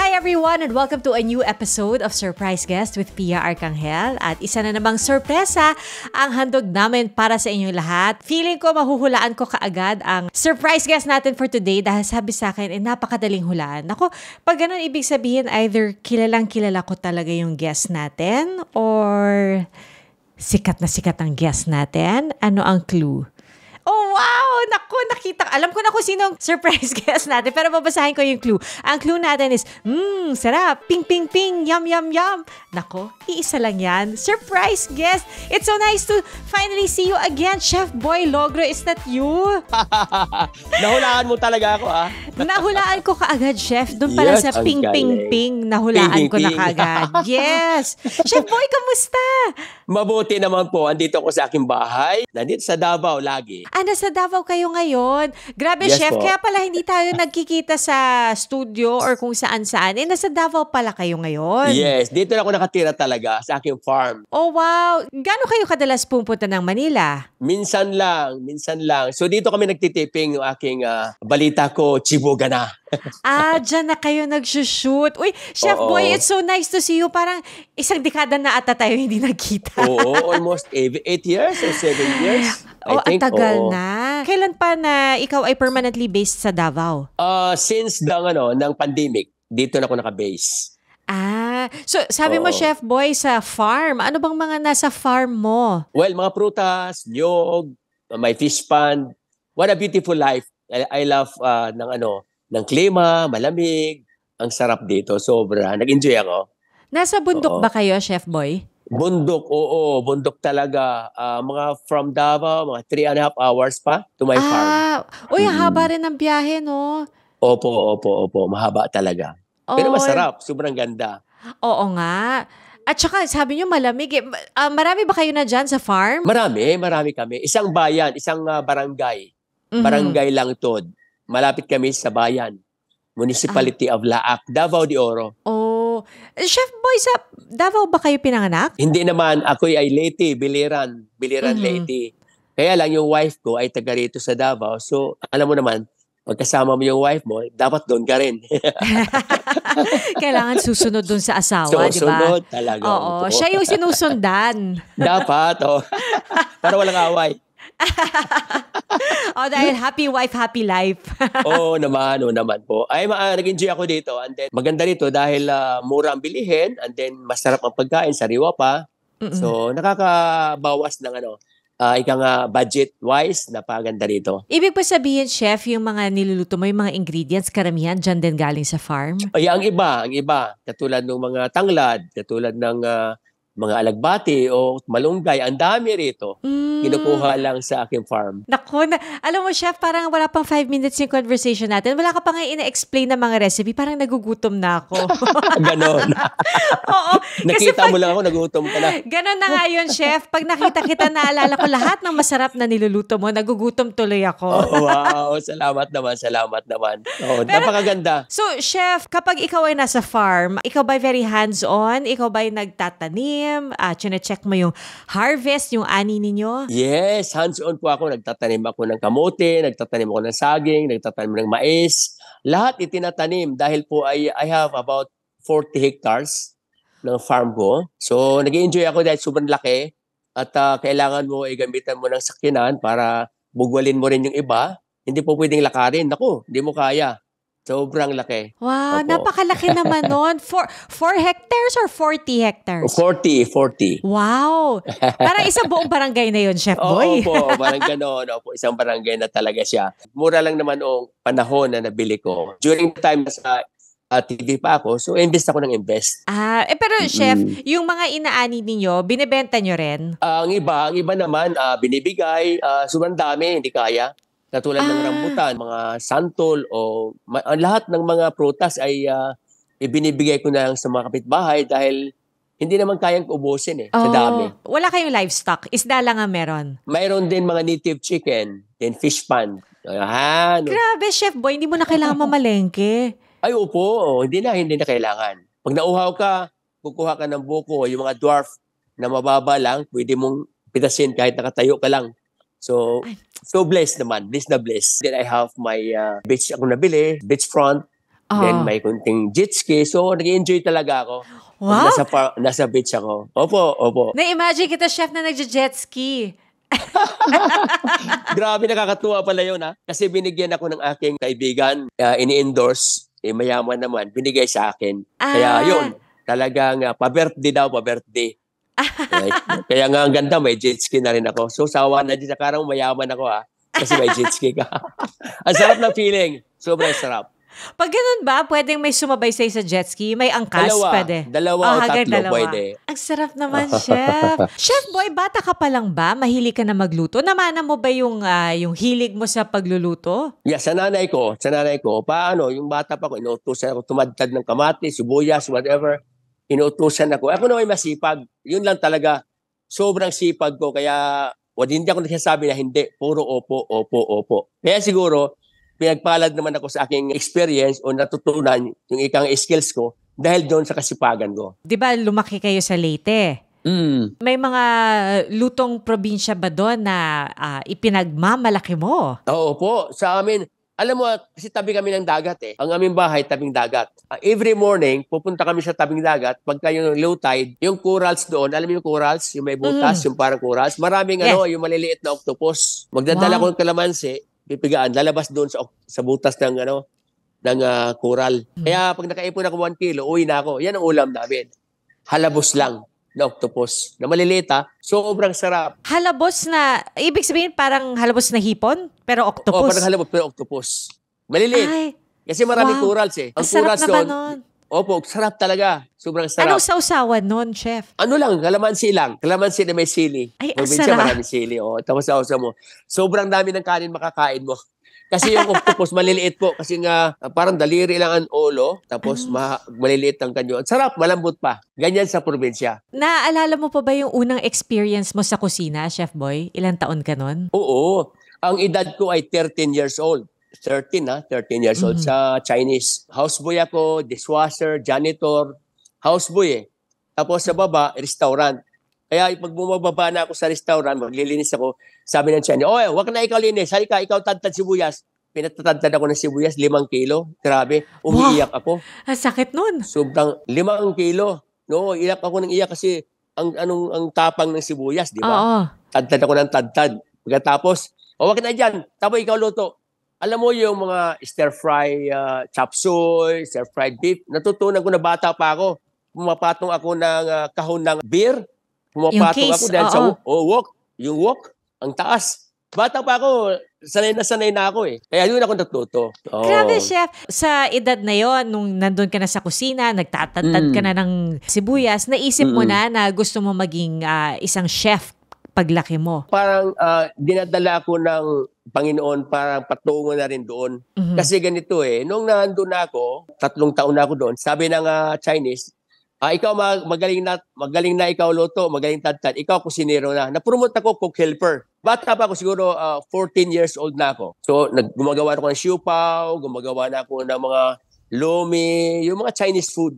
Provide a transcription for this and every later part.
Hi everyone and welcome to a new episode of Surprise Guest with Pia Arcangel. At isa na namang sorpresa ang handog namin para sa inyong lahat. Feeling ko mahuhulaan ko kaagad ang surprise guest natin for today dahil sabi sa akin napakadaling hulaan. Ako, pag ganun ibig sabihin either kilalang kilala ko talaga yung guest natin or sikat na sikat ang guest natin. Ano ang clue? Oh, wow! Naku, nakita. Alam ko na kung sino ang surprise guest natin. Pero babasahin ko yung clue. Ang clue natin is, sarap. Ping, ping, ping. Yum, yum, yum. Naku, iisa lang yan. Surprise guest. It's so nice to finally see you again. Chef Boy Logro, is that you? Nahulaan mo talaga ako, ah. Nahulaan ko kaagad, Chef. Doon pala sa ping, ping, ping. Nahulaan ko na kaagad. Yes. Chef Boy, kamusta? Mabuti naman po. Andito ako sa aking bahay. Nandito sa Davao lagi. Nasa Davao kayo ngayon. Grabe, yes, Chef. Po. Kaya pala hindi tayo nagkikita sa studio or kung saan-saan. Nasa Davao pala kayo ngayon. Yes. Dito na ako nakatira talaga sa aking farm. Oh, wow. Gaano kayo kadalas pumunta ng Manila? Minsan lang. So, dito kami nagtitiping yung aking balita ko, Chiboga na. Dyan na kayo nagsushoot. Uy, Chef Boy, it's so nice to see you. Parang isang dekada na ata tayo hindi nagkita. Oo, almost 8 years or 7 years. Ang tagal na. Kailan pa na ikaw ay permanently based sa Davao? Since ng pandemic, dito na ako naka-base. So sabi mo, Chef Boy, sa farm. Ano bang mga nasa farm mo? Well, mga prutas, niyog, may fish pond. What a beautiful life. I love ng klima, malamig. Ang sarap dito, sobra. Nag-enjoy ako. Nasa bundok ba kayo, Chef Boy? Bundok, oo. Bundok talaga. Mga from Davao, mga 3.5 hours pa to my farm. Uy, haba rin ang biyahe, no? Opo. Mahaba talaga. Pero masarap. Sobrang ganda. Oo nga. At saka, sabi nyo malamig. Marami ba kayo na dyan sa farm? Marami kami. Isang bayan, isang barangay. Barangay Langtod. Malapit kami sa bayan. Municipality of Laak, Davao de Oro. Chef Boy, sa Davao ba kayo pinanganak? Hindi naman. Ako ay Leyte, Biliran Leyte. Kaya lang yung wife ko ay taga rito sa Davao. So, alam mo naman, pagkasama mo yung wife mo, dapat doon ka rin. Kailangan susunod doon sa asawa, di ba? Susunod talaga. Oo, siya yung sinusundan. Dapat, para walang away. Dahil happy wife, happy life. Oo naman po. Ay, nag-enjoy ako dito. And then, maganda rito dahil mura ang bilihin and then masarap ang pagkain, sariwa pa. So, nakakabawas ng budget-wise, napaganda rito. Ibig pa sabihin, Chef, yung mga niluluto mo, yung mga ingredients, karamihan dyan din galing sa farm? Ay, ang iba. Katulad ng mga tanglad, katulad ng mga alagbati o malunggay, ang dami rito. Kinukuha lang sa aking farm. Naku, alam mo, Chef, parang wala pang 5 minutes yung conversation natin. Wala ka pa nga ina-explain ng mga recipe. Parang nagugutom na ako. Ganon. Oo. Nakita mo lang ako, nagugutom ka na. Ganon na nga yun, Chef. Pag nakita kita, naalala ko lahat ng masarap na niluluto mo, nagugutom tuloy ako. Wow. Salamat naman. Napakaganda. So, Chef, kapag ikaw ay nasa farm, ikaw ba very hands-on? Ikaw ba nagtatanim? Chine-check mo yung harvest, yung ani ninyo? Yes, hands-on po ako. Nagtatanim ako ng kamote, nagtatanim ako ng saging, nagtatanim ng mais. Lahat itinatanim dahil po I have about 40 hectares ng farm ko. So, nag-enjoy ako dahil sobrang laki at kailangan mo gamitan mo ng sakyanan para bugwalin mo rin yung iba. Hindi po pwedeng lakarin. Naku, hindi mo kaya. Sobrang laki. Wow, napakalaki naman nun. 4 hectares or 40 hectares? 40. Wow. Parang isang buong barangay na yun, Chef Boy. Oo po, parang gano'n. Isang barangay na talaga siya. Mura lang naman ang panahon na nabili ko. During the time na sa TV pa ako, so invest ako ng invest. Pero Chef, yung mga inaani ninyo, binibenta nyo rin? Ang iba naman, binibigay. Sobrang dami, hindi kaya. Katulad ng rambutan, mga santol o lahat ng mga prutas ay ibinibigay ko na lang sa mga kapitbahay dahil hindi naman kayang ubusin sa dami. Wala kayong livestock? Isda lang ang meron? Mayroon din mga native chicken, then fish pond. Grabe, Chef Boy, hindi mo na kailangan mamalengke. Ay, opo. Hindi na kailangan. Pag nauhaw ka, kukuha ka ng buko, yung mga dwarf na mababa lang, pwede mong pitasin kahit nakatayo ka lang. So blessed naman. Blessed na blessed. Then I have my beach ako nabili, beachfront. Then Oo. may kunting jet ski. So, nag-enjoy talaga ako. Pag Wow! nasa beach ako. Opo. Na-imagine kita, chef, na nagja-jet ski. Grabe, nakakatuwa pala yun, ha? Kasi binigyan ako ng aking kaibigan, ini-endorse, mayaman naman, binigay sa akin. Kaya Ah. yun, talagang pa-birthday daw, pa-birthday. Right? Kaya nga ang ganda, may jet ski na rin ako. So, sawa na din, karang mayaman ako, ha? Kasi may jet ski ka. Ang sarap ng feeling. Sobrang sarap. Pag ganun ba, pwedeng may sumabay sa'yo sa jet ski? May angkas? Pwede. Dalawa o Hanggang tatlo, dalawa. pwede. Ang sarap naman, chef. Chef Boy, bata ka pa lang ba? Mahilig ka na magluto? Namana mo ba yung hilig mo sa pagluluto? Yeah, sa nanay ko, paano, yung bata pa ko, inuutusan ako tumadtad ng kamatis, sibuyas, whatever. Inuutusan ako. Ako na may masipag. Yun lang talaga. Sobrang sipag ko. Kaya, hindi ako nagsasabi na hindi. Puro opo. Kaya siguro, pinagpalad naman ako sa aking experience o natutunan yung ikang skills ko dahil doon sa kasipagan ko. Di ba lumaki kayo sa Leyte? May mga lutong probinsya ba doon na ipinagmamalaki mo? Oo po. Sa amin, alam mo, kasi tabi kami ng dagat eh. Ang aming bahay, tabing dagat. Every morning, pupunta kami sa tabing dagat. Pagka yung low tide, yung corals doon, alam mo yung corals, yung may butas, yung parang corals. Maraming yung maliliit na octopus. Magdadala ko ng kalamansi, pipigaan, lalabas doon sa butas ng coral. Kaya pag nakaipon ako 1 kilo, uwi na ako. Yan ang ulam namin. Halabos lang na octopus. Na maliliit sobrang sarap. Halabos na, ibig sabihin parang halabos na hipon, pero octopus. Parang halabos pero octopus. Maliliit. Ay, kasi maraming corals eh. Ang sarap corals na ba nun? Opo, sarap talaga. Sobrang sarap. Anong sausawan nun, chef? Ano lang, kalamansi lang. Kalamansi na may sili. Ay, ang Probinsya, sarap. maraming sili. Tapos sausa mo. Sobrang dami ng kanin makakain mo. Kasi yung octopus, maliliit po. Kasi nga, parang daliri lang ang ulo. Tapos maliliit ang kanyo. Sarap, malambot pa. Ganyan sa probinsya. Naaalala mo pa ba yung unang experience mo sa kusina, Chef Boy? Ilang taon ka nun? Oo. Ang edad ko ay 13 years old. 13 years old sa Chinese. Houseboy ako, dishwasher, janitor, houseboy eh. Tapos sa baba, restaurant. Kaya pag bumababa na ako sa restaurant, maglilinis ako, sabi ng tiyan, wag na ikaw linis, halika, ikaw tadtad sibuyas. Pinatatadtad ako ng sibuyas, 5 kilo. Grabe, umiiyak ako. Ang sakit nun. Sobrang 5 kilo. No, iyak ako ng iyak kasi ang tapang ng sibuyas, di ba? Oo. Tadtad ako ng tadtad. Pagkatapos, wag na dyan, tapos ikaw luto. Alam mo yung mga stir-fry chop suey, stir-fried beef, natutunan ko na bata pa ako. Pumapatong ako ng kahon ng beer. Pumapatong ako dahil sa wok. Yung wok, ang taas. Bata pa ako, sanay na ako eh. Kaya yun ako natuto. Grabe, chef. Sa edad na yon, nung nandun ka na sa kusina, nagtatantad ka na ng sibuyas, naisip mo na gusto mo maging isang chef paglaki mo? Parang dinadala ako ng Panginoon, parang patungo na rin doon. Kasi ganito nung nandun na ako, 3 taon na ako doon, sabi ng Chinese, ikaw magaling na ikaw luto, magaling tadtad, ikaw kusinero na. Na-promote ako cook helper. Bata pa ako siguro 14 years old na ako. So gumagawa ako ng siupaw, gumagawa na ako ng mga lomi, yung mga Chinese food.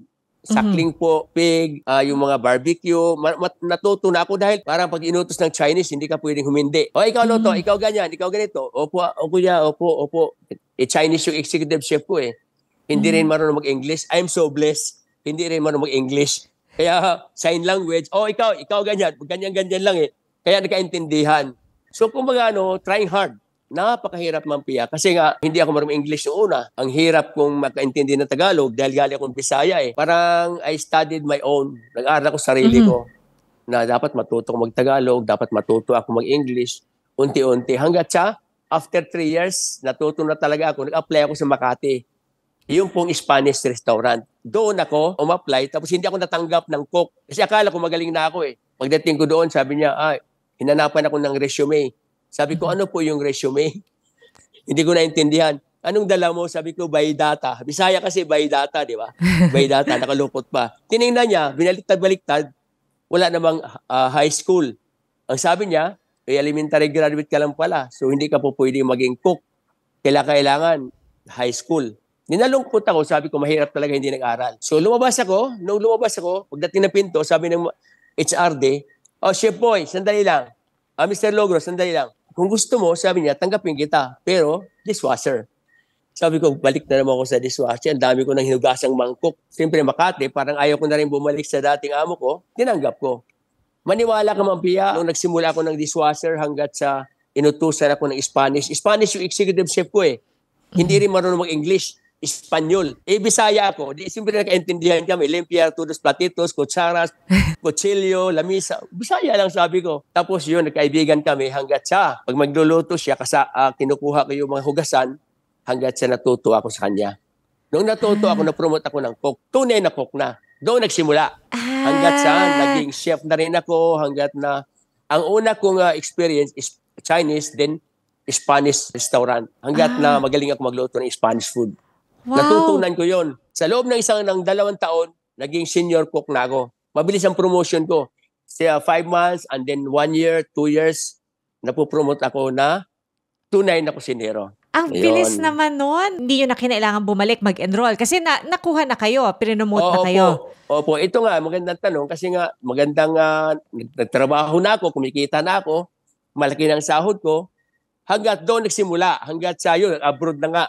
Sakling po, pig, yung mga barbecue. Natuto na ako dahil parang pag inutos ng Chinese, hindi ka pwedeng humindi. Ikaw luto, ikaw ganyan, ikaw ganito. Opo, opo. Chinese yung executive chef ko eh. Hindi rin marunong mag-English. I'm so blessed. Hindi rin marunong mag-English. Kaya sign language, ikaw ganyan. Ganyan lang eh. Kaya nagkaintindihan. So kumbaga trying hard. Napakahirap mampiya. Kasi nga, hindi ako marunong English noong una. Ang hirap kong makaintindi ng Tagalog dahil galing akong Bisaya eh. Parang I studied my own. Nag-aaral ako sarili ko na dapat matuto ako mag-Tagalog, dapat matuto ako mag-English. Unti-unti. Hanggat after 3 years, natuto na talaga ako. Nag-apply ako sa Makati. Yung pong Spanish restaurant. Doon ako umapply, tapos hindi ako natanggap ng cook. Kasi akala ko magaling na ako eh. Pagdating ko doon, sabi niya, hinanapan ako ng resume. Sabi ko, ano po yung resume? Hindi ko naintindihan. Anong dala mo? Sabi ko, by data. Bisaya kasi by data, di ba? By data, nakalupot pa. Tinignan niya, binaliktad-baliktad, wala namang high school. Ang sabi niya, elementary graduate ka lang pala, so hindi ka po pwede maging cook. Kailangan high school. Ninalungkot ako, sabi ko, mahirap talaga hindi nag-aral. So lumabas ako, pagdating ng pinto, sabi ng HRD, Chef Boy, sandali lang. Mr. Logro, sandali lang. Kung gusto mo, sabi niya, tanggapin kita. Pero, dishwasher. Sabi ko, balik na naman ako sa dishwasher. Ang dami ko nang hinugasang mangkok. Siyempre, Makati, parang ayaw ko na rin bumalik sa dating amo ko. Tinanggap ko. Maniwala ka, Ma'am Pia, nung nagsimula ako ng dishwasher hanggat sa inutusan ako ng Spanish. Spanish yung executive chef ko eh. Hindi rin marunong mag-English. Espanyol. Bisaya ako. Di siyempre nakaintindihan kami. Limpia, todos, platitos, kutsaras, kutsilyo, lamisa. Bisaya lang sabi ko. Tapos yun, nagkaibigan kami hanggat sa pag magluluto siya, kinukuha ko yung mga hugasan hanggat sa natuto ako sa kanya. Nung natuto ako, na-promote ako ng cook. Tunay na cook na. Doon nagsimula. Hanggat sa naging chef na rin ako, hanggat na ang una kong experience is Chinese, then Spanish restaurant. Hanggat na magaling ako magluto ng Spanish food. Wow. Natutunan ko yon. Sa loob ng 2 taon, naging senior cook na ako. Mabilis ang promotion ko. Siya 5 months and then 1 year, 2 years, napopromote ako na tunay na kusinero. Ang bilis naman nun. Hindi nyo na kinailangan bumalik mag-enroll kasi nakuha na kayo, pinomote na kayo. Opo, ito nga, magandang tanong kasi nga magandang nagtrabaho na ako, kumikita na ako, malaki ng sahod ko. Hanggat doon nagsimula, hanggat sa yun, abroad na nga.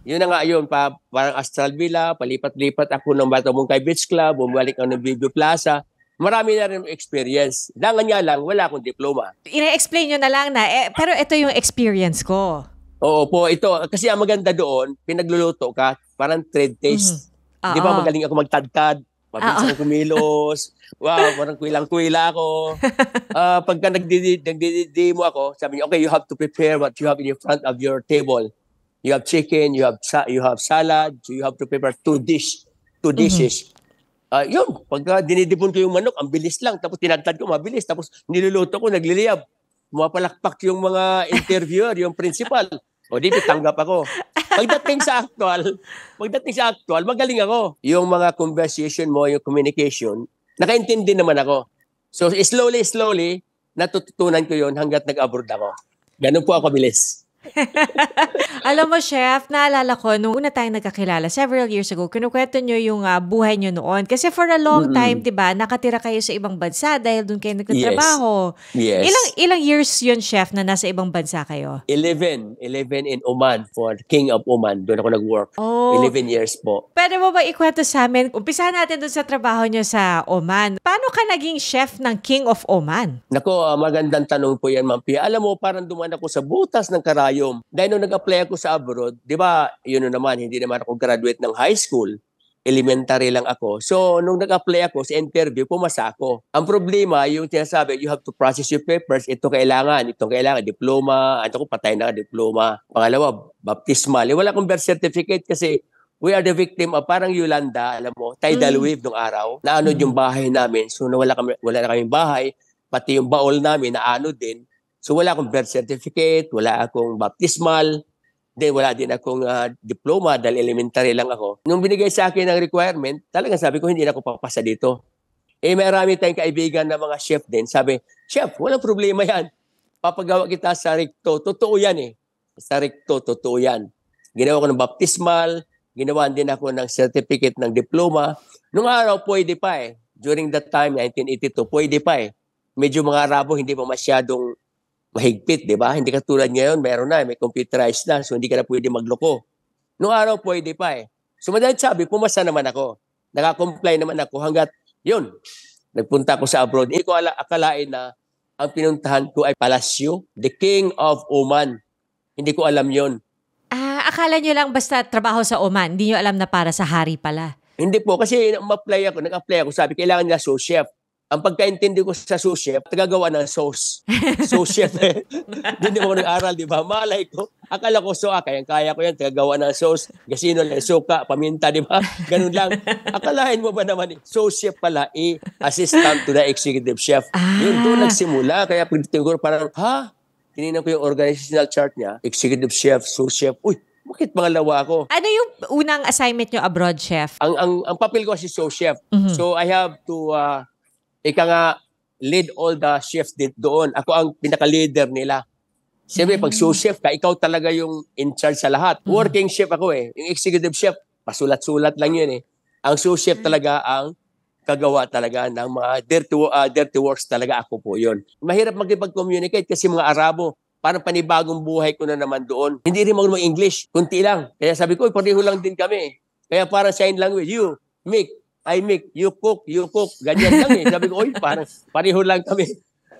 Yun na nga yun, parang Astral Villa, palipat-lipat ako ng Batamungkay Beach Club, bumalik ako ng Vivo Plaza. Marami na rin experience. Dangan nga lang, wala akong diploma. Ina-explain nyo na lang na, pero ito yung experience ko. Oo po, ito. Kasi ang maganda doon, pinagluluto ka, parang trade taste. Di ba magaling ako magtadtad, mabilis ako kumilos, wow, parang kuilang-kuila ako. Pagka nagdi-demo ako, sabi niya, okay, you have to prepare what you have in your front of your table. You have chicken, you have salad, so you have to prepare 2 dishes. Yun, pagka dinidipon ko yung manok, ang bilis lang. Tapos tinagtad ko, mabilis. Tapos niluluto ko, nagliliyab. Mapalakpak yung mga interviewer, yung principal. O di, tanggap ako. Pagdating sa actual, magaling ako. Yung mga conversation mo, yung communication, nakaintindi naman ako. So slowly, natututunan ko yun hanggat nag-abroad ako. Ganun po ako bilis. Alam mo, Chef, naalala ko, nung una tayong nagkakilala, several years ago, kinukwento nyo yung buhay nyo noon. Kasi for a long time, diba, nakatira kayo sa ibang bansa dahil doon kayo nagtatrabaho. Yes. Ilang years yun, Chef, na nasa ibang bansa kayo? 11 in Oman for King of Oman. Doon ako nag-work. 11 years po. Pwede mo ba ikwento sa amin? Umpisahan natin doon sa trabaho nyo sa Oman. Paano ka naging chef ng King of Oman? Nako, magandang tanong po yan, Ma'am Pia. Alam mo, parang duman ako sa butas ng karayom. Dahil nung nag-apply ako sa abroad, di ba, yun naman, hindi naman ako graduate ng high school. Elementary lang ako. So, nung nag-apply ako sa interview, pumasa ako. Ang problema, yung sinasabi, you have to process your papers. Ito kailangan, diploma. Ano ko, patay na diploma. Pangalawa, baptismal. Wala akong birth certificate kasi we are the victim of parang Yolanda, alam mo, tidal wave nung araw. Naanod yung bahay namin. So, wala na kaming bahay. Pati yung baol namin, naanod din. So wala akong birth certificate, wala akong baptismal, then wala din akong diploma dahil elementary lang ako. Nung binigay sa akin ang requirement, talagang sabi ko hindi na ako papasa dito. Marami tayong kaibigan na mga chef din. Sabi, chef, walang problema yan. Papagawa kita sa recto. Totoo yan eh. Sa recto, totoo yan. Ginawa ko ng baptismal, ginawa din ako ng certificate ng diploma. Nung araw, pwede pa eh. During that time, 1982, pwede pa eh. Medyo mga Arabo, hindi pa masyadong mahigpit, di ba? Hindi katulad ngayon, meron na, may computerized na, so hindi ka na pwede magloko. Noong araw, pwede pa eh. So madahil sabi, pumasa naman ako. Nakakomply naman ako hanggat, yun, nagpunta ako sa abroad. Hindi ko akalain na ang pinuntahan ko ay Palasyo, the King of Oman. Hindi ko alam yon. Akala nyo lang basta trabaho sa Oman, hindi nyo alam na para sa hari pala. Hindi po, kasi nag-apply ako, sabi, kailangan nila sous chef. Ang pagkaintindi ko sa sous chef, tagagawa ng sauce. Sous chef eh. Hindi mo nag-aral, di ba? Malay ko. Akala ko, kaya ko yan, tagagawa ng sauce. Gasino lang, suka, paminta, di ba? Ganun lang. Akalain mo ba naman, sous chef pala, assistant to the executive chef. Yun, doon nagsimula. Kaya pagdating ko, parang, tinignan ko yung organizational chart niya, executive chef, sous chef. Uy, bakit pangalawa ako? Ano yung unang assignment nyo abroad, chef? Ang papel ko si sous chef. So, I have to lead all the chefs doon. Ako ang pinaka-leader nila. Siyempre, pag sous chef ka, ikaw talaga yung in charge sa lahat. Working chef ako eh. Yung executive chef, pasulat-sulat lang yun eh. Ang sous chef talaga ang kagawa talaga ng mga dirty works talaga ako po yun. Mahirap makipag-communicate kasi mga Arabo, parang panibagong buhay ko na naman doon. Hindi rin marunong English, kunti lang. Kaya sabi ko, pareho lang din kami. Kaya parang sign language, you make, I make, you cook. Ganyan lang eh. Sabi ko, parang pareho lang kami.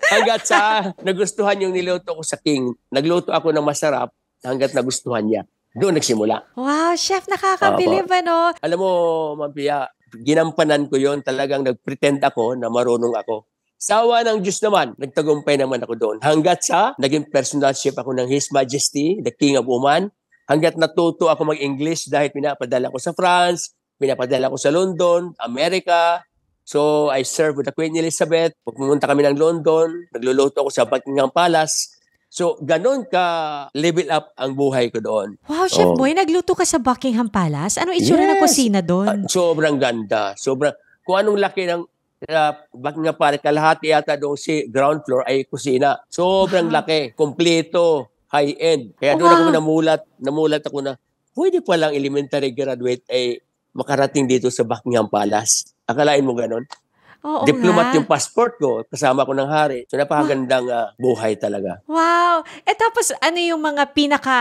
Hanggat sa nagustuhan yung niluto ko sa King, nagluto ako ng masarap hanggat nagustuhan niya. Doon nagsimula. Wow, chef, nakakabilib ano? Alam mo, Ma'am Pia, ginampanan ko yon, talagang nagpretend ako na marunong ako. Sawa ng Diyos naman, nagtagumpay naman ako doon. Hanggat sa naging personal chef ako ng His Majesty, the King of Oman. Hanggat natuto ako mag-English dahil pinapadala ko sa France, pinapadala ko sa London, America. So I served with the Queen Elizabeth. Pumunta kami ng London, nagluluto ako sa Buckingham Palace. So ganon ka level up ang buhay ko doon. Wow, Chef Boy, nagluto ka sa Buckingham Palace? Ano itsura ng kusina doon? Sobrang ganda. Kung anong laki ng Buckingham Palace, kalahati yata doon si ground floor ay kusina. Sobrang laki, kompleto, high-end. Kaya doon ako namulat ako na pwede palang elementary graduate ay makarating dito sa Buckingham Palace. Akalain mo ganon? Oo Diplomat nga. yung passport ko, kasama ko ng hari. So napakagandang buhay talaga. Wow! Tapos ano yung mga pinaka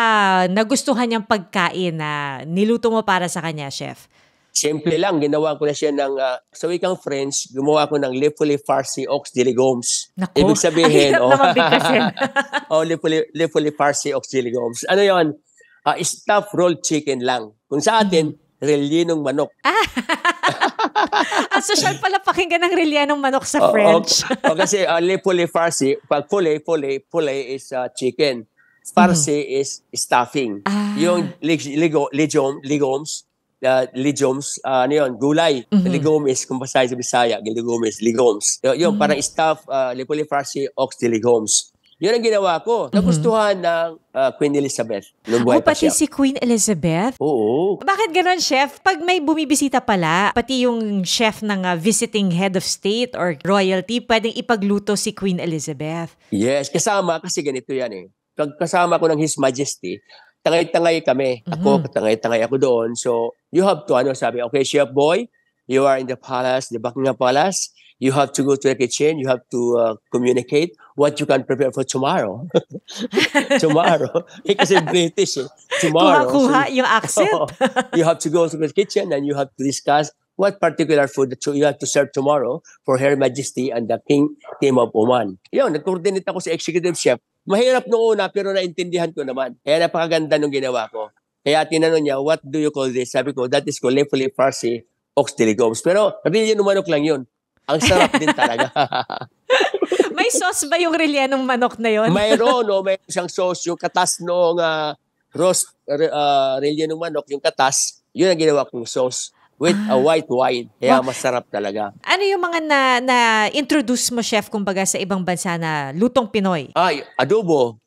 nagustuhan niyang pagkain na niluto mo para sa kanya, chef? Simple lang, ginawa ko na siya ng, sa wikang French, gumawa ko ng le poulet farci aux de légumes. Naku, Ibig sabihin, ang hirap naman bigkasin. le poulet farci aux de légumes. Ano yun? Stuffed rolled chicken lang. Kung sa atin, rellenong manok. Ang social pala pakinggan ng relyanong manok sa French. Kasi le poulet farci, pag poulet is chicken. Farci is stuffing. Yung legumes, ano yun, gulay. Legumes, kung basahin sa Bisaya, legumes. Yun, parang stuff, le poulet farci aux de légumes. Yun ang ginawa ko. Nagustuhan ng Queen Elizabeth. Nung buhay pa pati siya. si Queen Elizabeth? Oo. Bakit ganon, chef? Pag may bumibisita pala, pati yung chef ng visiting head of state or royalty, pwedeng ipagluto si Queen Elizabeth. Yes, kasama, kasi ganito yan eh. Pag kasama ko ng His Majesty, tangay-tangay kami. Ako, tangay-tangay ako doon. So, you have to, sabi, okay, Chef Boy, you are in the palace, the Buckingham Palace. You have to go to the kitchen. You have to communicate what you can prepare for tomorrow. Tomorrow. Kasi British eh. Tomorrow. Kuha-kuha yung accent. You have to go to the kitchen and you have to discuss what particular food that you have to serve tomorrow for Her Majesty and the King of Oman. Yun, nag-coordinate ako sa executive chef. Mahirap noong una pero naintindihan ko naman. Kaya napakaganda nung ginawa ko. Kaya tinanong niya, what do you call this? Sabi ko, that is called le poulet farci aux de légumes. Pero really yung manok lang yun. Ang sarap din talaga. May sauce ba yung relyanong manok na yun? Mayroon, may isang sauce. Yung katas noong roast relyanong manok, yung katas, yun ang ginawa kong sauce with a white wine. Kaya masarap talaga. Ano yung mga na-introduce mo, chef, kumbaga sa ibang bansa na lutong Pinoy? Ay, adobo.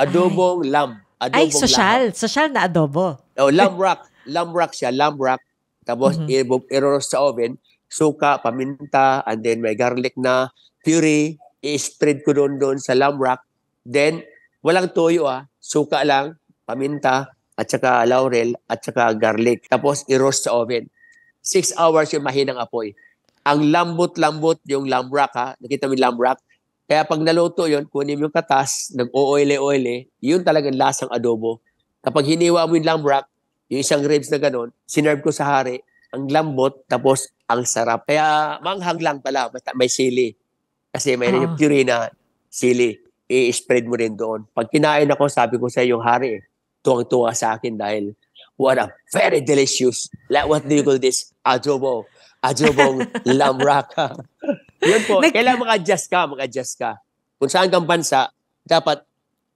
Adobong lamb. Ay, social. Social na adobo. Lamb rack siya, lamb rack. Tapos, i-roast sa oven. Suka, paminta, and then may garlic na puree. I-spread ko doon sa lamb rack. Then, walang toyo Suka lang, paminta, at saka laurel, at saka garlic. Tapos, i-roast sa oven. 6 hours yung mahinang apoy. Ang lambot-lambot yung lamb rack Nakita mo yung lamb rack? Kaya pag naluto yun, kunin mo yung katas, nag-o-oile, yun talagang lasang adobo. Kapag hiniwa mo yung lamb rack, yung isang ribs na gano'n, sinerve ko sa hari, ang lambot, tapos ang sarap. Kaya manghang lang pala, basta may sili. Kasi may yung puree na sili. I-spread mo rin doon. Pag kinain ako, sabi ko sa yung hari, tuwang-tuwa sa akin dahil what a very delicious, like what do you call this? Adobong lamb rack. Yun po, kailangan mag-adjust ka. Kung saan kang bansa, dapat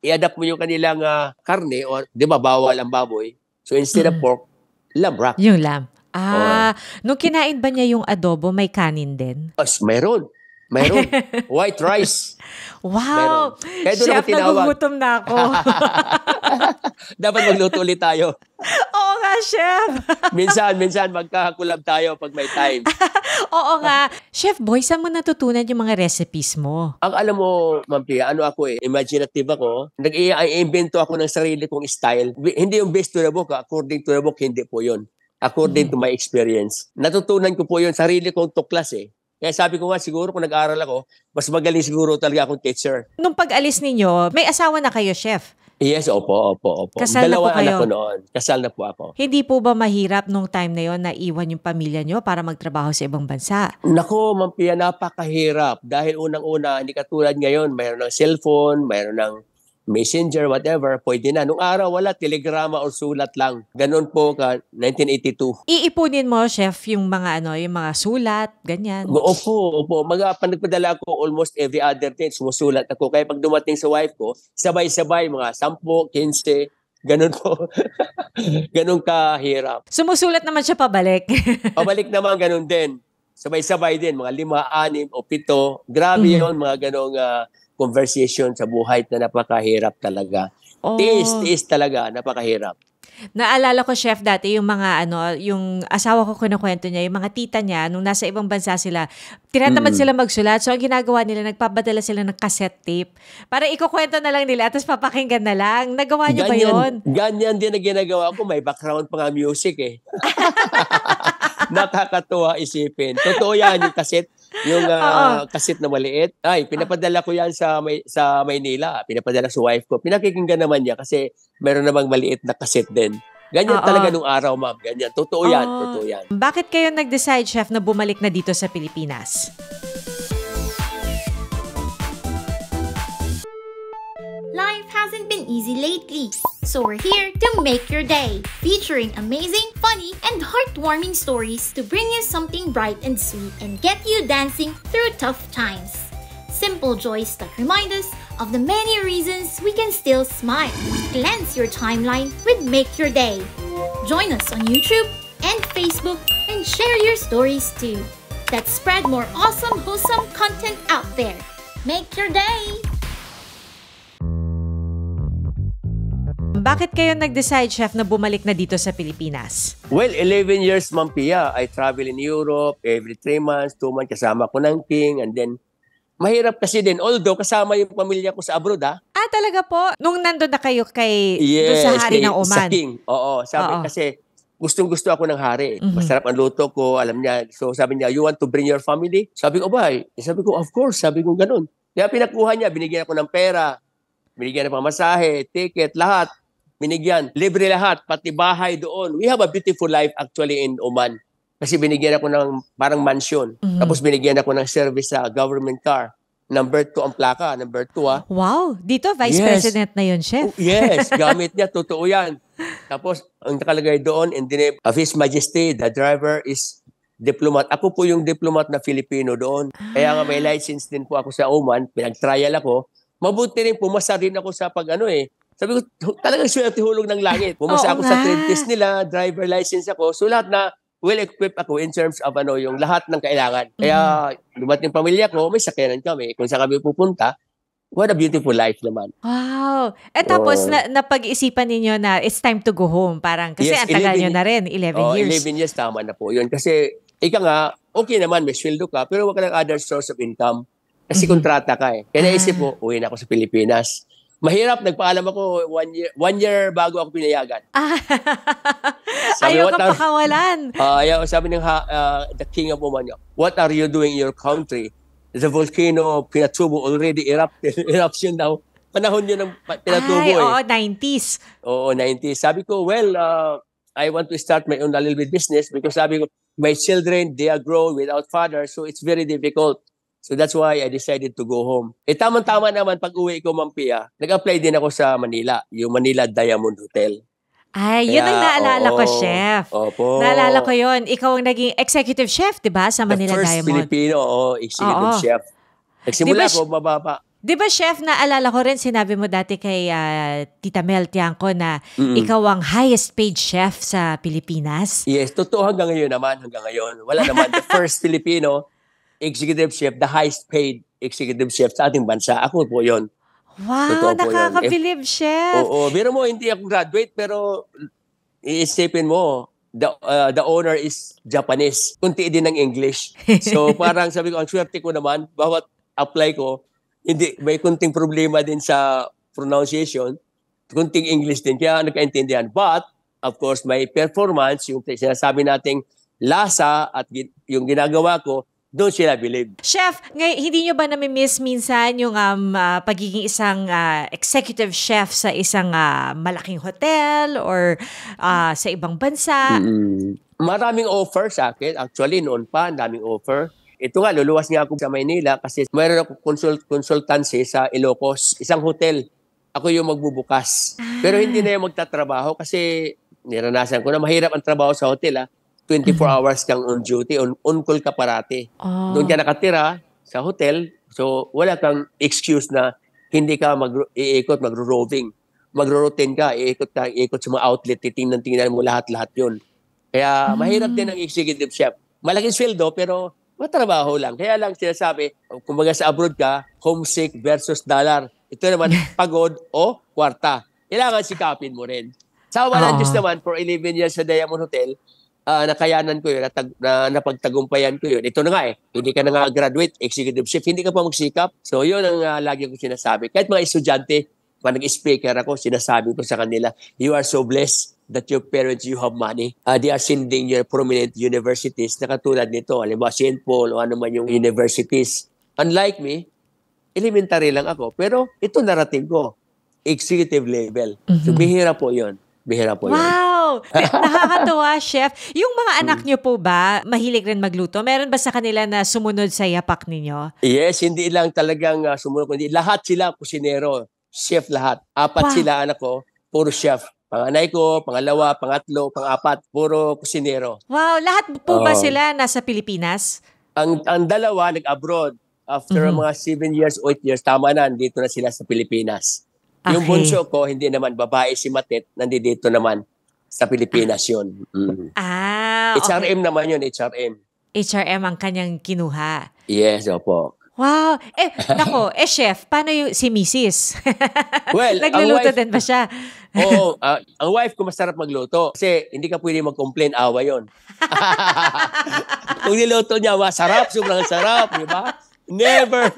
i-adapt mo yung kanilang karne, or di ba, bawal ang baboy. So instead of pork, lamb rack. Yung lamb. Nung kinain ba niya yung adobo, may kanin din? Mayroon. White rice. Wow! Kaya doon Chef, ako tinawag. nagugutom na ako. Dapat magluto ulit tayo. Oo nga, chef. Minsan magkakakulab tayo pag may time. Oo nga. Chef Boy, saan mo natutunan yung mga recipes mo? Ang alam mo, Ma'am Pia, ako imaginative ako. Nag-i-invento ako ng sarili kong style. Hindi yung based to the book. According to the book, hindi po yun. According to my experience. Natutunan ko po yun, sarili kong tuklas Kaya sabi ko nga, siguro kung nag-aral ako, mas magaling siguro talaga akong teacher. Nung pag-alis ninyo, may asawa na kayo, chef. Yes, opo. Kasal na po Dalawa anak kayo? ko noon. Kasal na po ako. Hindi po ba mahirap nung time na yon na iwan yung pamilya nyo para magtrabaho sa ibang bansa? Nako, Ma'am Pia, napakahirap. Dahil unang-una, hindi katulad ngayon, mayroon ng cellphone, mayroon ng messenger, whatever, pwede na. Nung araw, wala, telegrama o sulat lang. Ganun po ka, 1982. Iipunin mo, chef, yung mga yung mga sulat, ganyan. Opo. Nagpadala ako almost every other day. Sumusulat ako. Kaya pag dumating sa wife ko, sabay-sabay, mga 10, 15, ganun po. Ganun kahirap. Sumusulat naman siya pabalik. Pabalik naman, ganun din. Sabay-sabay din, mga 5, 6 o 7. Grabe yun, mga ganong conversation sa buhay na napakahirap talaga. Oh. Tiis talaga, napakahirap. Naalala ko, chef, dati yung mga yung asawa ko kinukwento niya, yung mga tita niya, nung nasa ibang bansa sila, tinatamad sila magsulat. So, ang ginagawa nila, nagpapadala sila ng cassette tape. Para ikukwento na lang nila, tapos papakinggan na lang. Nagawa niyo ba yun? Ganyan din ang ginagawa ko. May background pa nga music eh. Nakakatuwa isipin. Totoo yan, yung cassette. Yung cassette na maliit. Ay, pinapadala ko yan sa Maynila. Pinapadala sa wife ko. Pinakikinggan naman niya kasi meron namang maliit na cassette din. Ganyan talaga nung araw, ma'am. Ganyan. Totoo yan. Bakit kayo nag-decide, chef, na bumalik na dito sa Pilipinas? Life hasn't been easy lately, so we're here to make your day, featuring amazing, funny, and heartwarming stories to bring you something bright and sweet and get you dancing through tough times. Simple joys that remind us of the many reasons we can still smile. Cleanse your timeline with Make Your Day. Join us on YouTube and Facebook and share your stories too. Let's spread more awesome, wholesome content out there. Make your day! Bakit kayo nag-decide, chef, na bumalik na dito sa Pilipinas? Well, 11 years, Ma'am Pia. I travel in Europe every 3 months, 2 months, kasama ko ng King. And then, mahirap kasi din. Although, kasama yung pamilya ko sa abroad, ha? Talaga po? Nung nandun na kayo Yes, sa hari ng Oman? Sa King. Oo. Kasi, gustong-gusto ako ng hari. Masarap ang luto ko, alam niya. So, sabi niya, you want to bring your family? Sabi ko, sabi ko, of course. Sabi ko, ganun. Kaya pinakuha niya, binigyan ako ng pera, binigyan ng pamasahe, ticket, lahat. Binigyan. Libre lahat, pati bahay doon. We have a beautiful life actually in Oman. Kasi binigyan ako ng parang mansion. Tapos binigyan ako ng service sa government car. Number 2 ang plaka. Number 2 Wow! Dito, Vice President na yun, chef. Yes, gamit niya. Totoo yan. Tapos, ang nakalagay doon, in the name of His Majesty, the driver is diplomat. Ako po yung diplomat na Filipino doon. Kaya nga may license din po ako sa Oman. Pinag-trial ako. Mabuti rin, pumasa rin ako sa sabi ko, talagang swerte hulog ng langit. Pumasa ako sa trade test nila, driver license ako. So lahat na well-equipped ako in terms of yung lahat ng kailangan. Kaya dumating pamilya ko, may sakyanan kami. Kung saan kami pupunta, what a beautiful life naman. Wow! Tapos napag-isipan ninyo na it's time to go home. Parang kasi ang tagal nyo na rin, 11 years. 11 years, tama na po yun. Kasi ika nga, okay naman, may sweldo ka, pero wag ka ng other source of income. Kasi kontrata ka eh. Kaya naisip ko, uwi na ako sa Pilipinas. Mahirap, nagpaalam ako 1 year bago ako pinayagan. Ayaw ka pakawalan. Sabi ng the King of Oman, what are you doing in your country? The volcano Pinatubo already eruption daw. Panahon yun ng Pinatubo eh. Oo, 90s. Oo, 90s. Sabi ko, well, I want to start my own a little bit business because sabi ko, my children, they are grown without father, so it's very difficult. So that's why I decided to go home. Tamang-tama naman pag uwi ko, Ma'am Pia, nag-apply din ako sa Manila, yung Manila Diamond Hotel. Yun ang naalala ko, chef. Opo. Naalala ko yun. Ikaw ang naging executive chef, di ba, sa Manila Diamond? The first Filipino, executive chef. Nagsimula ko, mababa. Di ba, chef, naalala ko rin, sinabi mo dati kay Tita Mel Tiangco na ikaw ang highest paid chef sa Pilipinas? Yes, totoo hanggang ngayon naman. Wala naman. The first Filipino executive chef, the highest paid executive chef sa ating bansa. Ako po yun. Wow, nakaka-believe, chef. Oo, pero mo, hindi ako graduate, pero iisipin mo, the owner is Japanese. Kunti din ng English. So parang sabi ko, ang swerte ko naman, bawat apply ko, hindi, may kunting problema din sa pronunciation, kunting English din, kaya nagkaintindihan. But, of course, may performance, yung sinasabi nating lasa at yung ginagawa ko, doon sila believe. Chef, hindi nyo ba nami-miss minsan yung pagiging isang executive chef sa isang malaking hotel or sa ibang bansa? Maraming offer sa akin. Actually, noon pa, daming offer. Ito nga, luluwas nga ako sa Maynila kasi mayroon ako consultancy sa Ilocos, isang hotel. Ako yung magbubukas. Pero hindi na yung magtatrabaho kasi niranasan ko na mahirap ang trabaho sa hotel. 24 hours kang on duty, on call ka parati. Doon ka nakatira sa hotel, so wala kang excuse na hindi ka iikot, magro-roving. Magro-routine ka, iikot sa mga outlet, titingnan mo lahat-lahat yun. Kaya mahirap din ang executive chef. Malaking sweldo pero matrabaho lang. Kaya lang sinasabi, kumbaga sa abroad ka, homesick versus dollar. Ito naman, pagod o kwarta. Kailangan sikapin mo rin. Sa walang Diyos naman, for 11 years sa Diamond Hotel, nakayanan ko yun, napagtagumpayan ko yun. Ito na nga hindi ka na nga graduate, executive chef, hindi ka pa magsikap. So yun ang lagi ko sinasabi. Kahit mga estudyante, pag nag-speaker ako, sinasabi ko sa kanila, you are so blessed that your parents, you have money. They are sending your prominent universities na katulad nito, halimbawa St. Paul o ano man yung universities. Unlike me, elementary lang ako, pero ito narating ko, executive level. So bihira po yun. Wow! Nakakatuwa, Chef. Yung mga anak nyo po ba, mahilig rin magluto? Meron ba sa kanila na sumunod sa yapak ninyo? Yes, hindi lang talagang sumunod, kundi lahat sila kusinero, chef lahat. 4 sila anak ko, puro chef. Panganay ko, pangalawa, pangatlo, pang-4, puro kusinero. Wow, lahat po ba sila nasa Pilipinas? Ang dalawa nag-abroad. After mga 7 years, 8 years, tama na, dito na sila sa Pilipinas. Okay. Yung bunso ko, hindi naman babae si Matet, nandito naman sa Pilipinas yun. Okay. HRM naman yun, HRM. HRM ang kanyang kinuha. Yes, opo. Wow. Nako, chef, paano yung si Mrs.? Well, nagluluto din ba siya? Oo, ang wife ko masarap magluto. Kasi hindi ka pwede mag-complain, awa yun. Kung niluto niya, masarap, sobrang sarap, di ba? Never,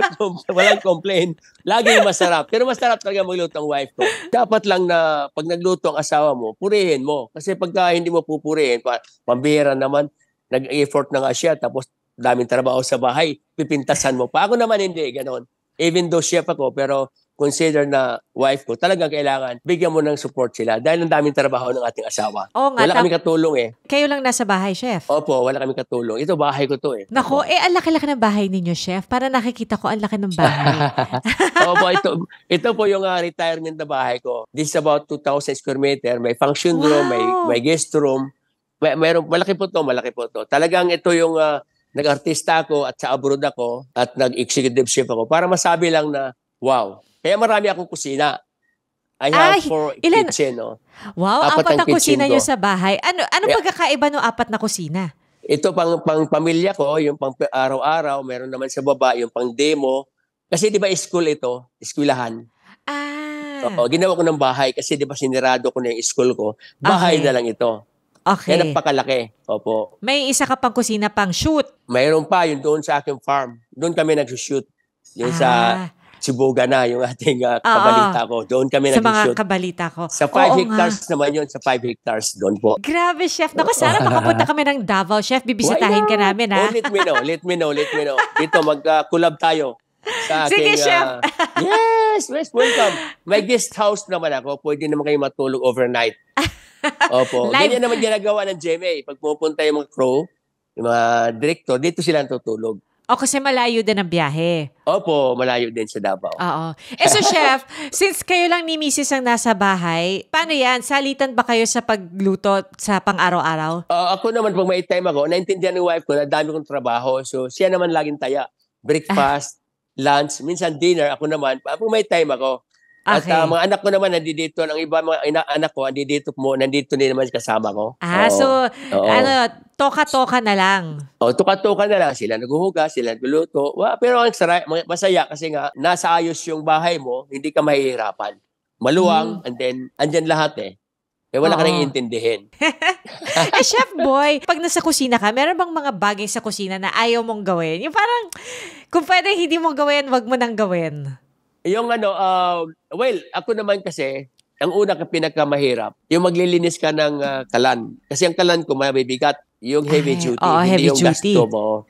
walang complain. Laging masarap. Pero masarap talaga magluto ang wife ko. Dapat lang na pag nagluto ang asawa mo, purihin mo. Kasi pagka hindi mo pupurihin, pambihira naman, nag-effort na nga siya, tapos daming trabaho sa bahay, pipintasan mo pa. Ako naman hindi, ganon. Even though chef ako, pero consider na wife ko, talagang kailangan bigyan mo ng support sila dahil ang daming trabaho ng ating asawa. Wala kami katulong Kayo lang nasa bahay, chef? Opo, wala kami katulong. Ito, bahay ko to Nako, ang laki-laki ng bahay ninyo, chef. Para nakikita ko, ang laki ng bahay. Opo, ito po yung retirement na bahay ko. This is about 2,000 square meter. May function room, may guest room. Malaki po to. Talagang ito yung nag-artista ako at sa abroad ako at nag-executive chef ako para masabi lang na, wow. Kaya marami akong kusina. I have 4 kitchen. Wow, 4 na kusina nyo sa bahay. Ano pagkakaiba ng 4 na kusina? Ito pang pamilya ko, yung pang araw-araw, meron naman sa baba, yung pang demo. Kasi di ba school ito, eskwelahan. Ginawa ko ng bahay kasi di ba sinirado ko na yung school ko. Bahay na lang ito. Okay. Yan ang pakalaki. Opo. May isa ka pang kusina pang shoot. Mayroon pa, yung doon sa aking farm. Doon kami nag-shoot. Yung sa Sibuga na, yung ating kabalita ko. Doon kami nag-shoot. Sa mga kabalita ko. Sa 5 hectares naman yun. Sa 5 hectares doon po. Grabe, chef. Naku, sana makapunta kami ng Davao, chef. Bibisitahin ka namin, ha? Oh, let me know. Dito, mag-collab tayo. Sa aking, sige, chef. Yes, welcome. May guest house naman ako. Pwede naman kayo matulog overnight. Opo. Ganyan naman ginagawa ng GMA. Pag pupunta yung mga crew, yung mga director, dito sila tutulog. O kasi malayo din ang biyahe. Opo, malayo din sa Davao. Oo. So chef, since kayo lang ni Mrs. ang nasa bahay, paano yan? Salitan ba kayo sa pagluto sa pang-araw-araw? Ako naman, pag may time ako, naintindihan ng wife ko na dami kong trabaho. So siya naman laging taya. Breakfast, lunch, minsan dinner. Ako naman, pag may time ako. Okay. At mga anak ko naman nandito, ang iba mga anak ko nandito din naman kasama ko. Toka-toka na lang. Tuka-tuka na lang. Sila naghuhugas, sila nagluluto. Pero ang masaya kasi nga, nasa ayos yung bahay mo, hindi ka mahihirapan. Maluwang, and then, andyan lahat wala ka nang iintindihin. Chef Boy, pag nasa kusina ka, meron bang mga bagay sa kusina na ayaw mong gawin? Yung parang, kung pwede hindi mo gawin, wag mo nang gawin. Yung ako naman kasi, ang una ka pinakamahirap, yung maglilinis ka ng kalan. Kasi ang kalan ko mabibigat, yung heavy duty, hindi heavy yung duty. gas stove.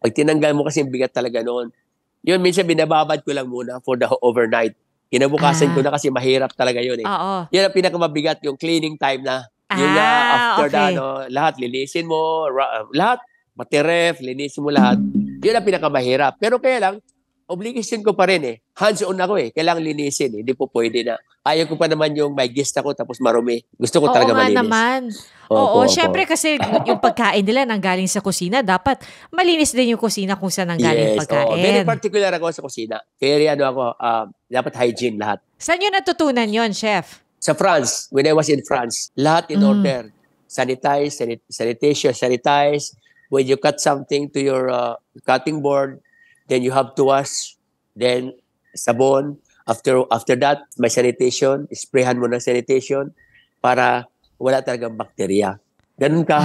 Pag tinanggal mo kasi bigat talaga noon. Yun, minsan binababad ko lang muna for the overnight. Kinabukasan ko na kasi mahirap talaga yun eh. Oo. Yan ang pinakamabigat, yung cleaning time na. Yung after Okay. lahat linisin mo, lahat, pati ref, linisin mo lahat. Yun ang pinakamahirap. Pero kaya lang, obligation ko pa rin eh. Hands-on ako eh. Kailangan linisin eh. Hindi po pwede na. Ayaw ko pa naman yung may guest ako tapos marumi. Gusto ko Oo talaga nga malinis. naman. Opo, Oo, syempre kasi yung pagkain nila nanggaling sa kusina, dapat malinis din yung kusina kung saan nanggaling Yes, pagkain. very particular ako sa kusina. Very dapat hygiene lahat. Saan yun natutunan yon, chef? Sa France, when I was in France, lahat in order. Sanitize, sanitize. When you cut something to your cutting board, then you have to wash. Then, sabon. After that, may sanitation. Sprayhan mo ng sanitation para wala talagang bakterya. Ganun ka,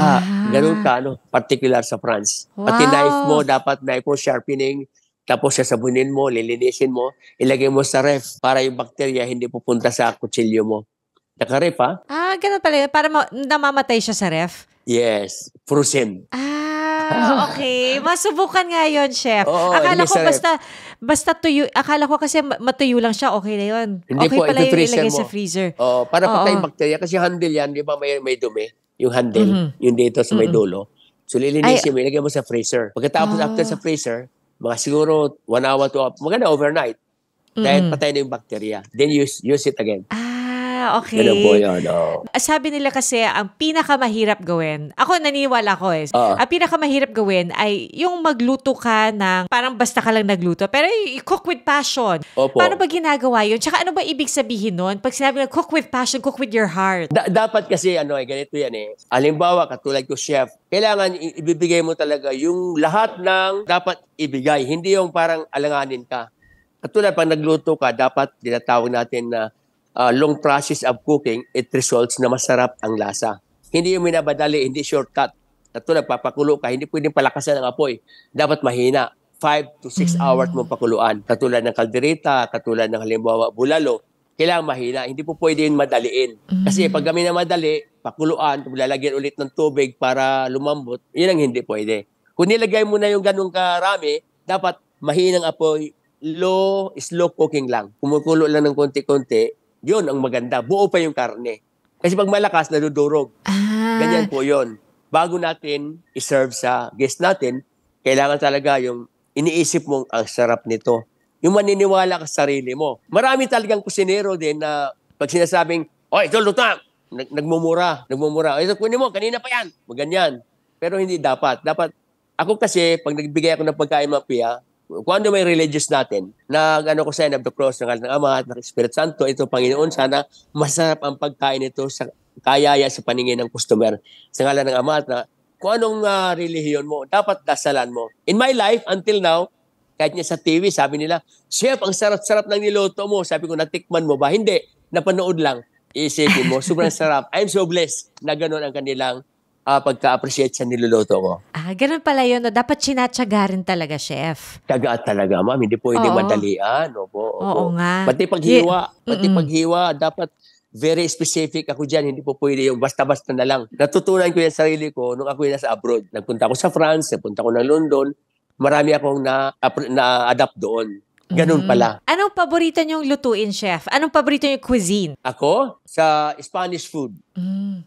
particular sa France. Pati Wow. knife mo, dapat knife mo, sharpening. Tapos sasabunin mo, lilinisin mo, ilagay mo sa ref para yung bakterya hindi pupunta sa kutsilyo mo. Naka-ref, ha? Ganun pala yun. Para namamatay siya sa ref? Yes, frozen. Okay. Masubukan nga yun, chef. Oo, Akala hindi ko sa ref. basta tuyo. Akala ko kasi matuyo lang siya, okay na yun. Hindi Okay po, pala yung i-freezer ilagay mo. sa freezer. Para Oo. patay yung bakterya. Kasi handle yan, di ba may dumi? Yung handle, yung dito sa may dulo. So, lilinisin mo, ilagay mo sa freezer. Pagkatapos, after sa freezer, mga siguro 1 hour to maganda overnight. Dahil patay na yung bakterya. Then use it again. Okay. Ganun po yun. Sabi nila kasi, ang pinakamahirap gawin, ako naniniwala ko ang pinakamahirap gawin ay yung magluto ka ng, parang basta ka lang nagluto, pero cook with passion. Opo. Paano ba ginagawa yun? Tsaka ano ba ibig sabihin nun? Pag sinabi na cook with passion, cook with your heart. Dapat kasi, ganito yan eh. Halimbawa, katulad ko chef, kailangan ibibigay mo talaga yung lahat ng dapat ibigay. Hindi yung parang alanganin ka. Katulad, pag nagluto ka, dapat dinatawag natin na long process of cooking, it results na masarap ang lasa. Hindi yung minabadali, hindi shortcut. Katulad, papakulo ka, hindi pwedeng palakasan ang apoy. Dapat mahina. 5 to 6 hours mong pakuluan. Katulad ng kaldereta, katulad ng halimbawa bulalo, kailangan mahina. Hindi po pwede yung madaliin. Kasi pag kami na madali, pakuluan, lalagyan ulit ng tubig para lumambot, yun ang hindi pwede. Kung nilagay mo na yung ganung karami, dapat mahinang apoy, slow cooking lang. Kumukulo lang ng konti-konti, yun ang maganda. Buo pa yung karne. Kasi pag malakas, nadudurog. Ganyan po yun. Bago natin iserve sa guest natin, kailangan talaga yung iniisip mong ang sarap nito. Yung maniniwala ka sa sarili mo. Marami talagang kusinero din na pag sinasabing, "Oy, ito luto!" Nagmumura. Ito, kunin mo, kanina pa yan. Ganyan. Pero hindi dapat. Ako kasi, pag nagbigay ako ng pagkain mapia, kung ano may religious natin, ko sign of the cross ng ngalan ng Ama at ng Espiritu Santo, ito Panginoon, sana masarap ang pagkain ito sa kayaya sa paningin ng customer. Sa ngalan ng Ama at kung anong relihiyon mo, dapat dasalan mo. In my life, until now, kahit niya sa TV, sabi nila, "Chef, ang sarap-sarap ng niluto mo." Sabi ko, "Natikman mo ba?" Hindi, napanood lang. Isipin mo, sobrang sarap. I'm so blessed na gano'n ang kanilang pagka-appreciate sa niluluto ko. Ganun pala yun. No? Dapat sinatsaga rin talaga, chef. Taga talaga, ma'am. Hindi pwede madalian. Opo. Oo nga. Pati paghiwa, dapat very specific ako dyan. Hindi po pwede yung basta-basta na lang. Natutunan ko yung sarili ko nung ako yung nasa abroad. Nagpunta ako sa France, nagpunta ako ng London. Marami akong na-adapt doon. Ganun pala. Anong paborito niyong lutuin, chef? Anong paborito niyong cuisine? Ako, sa Spanish food.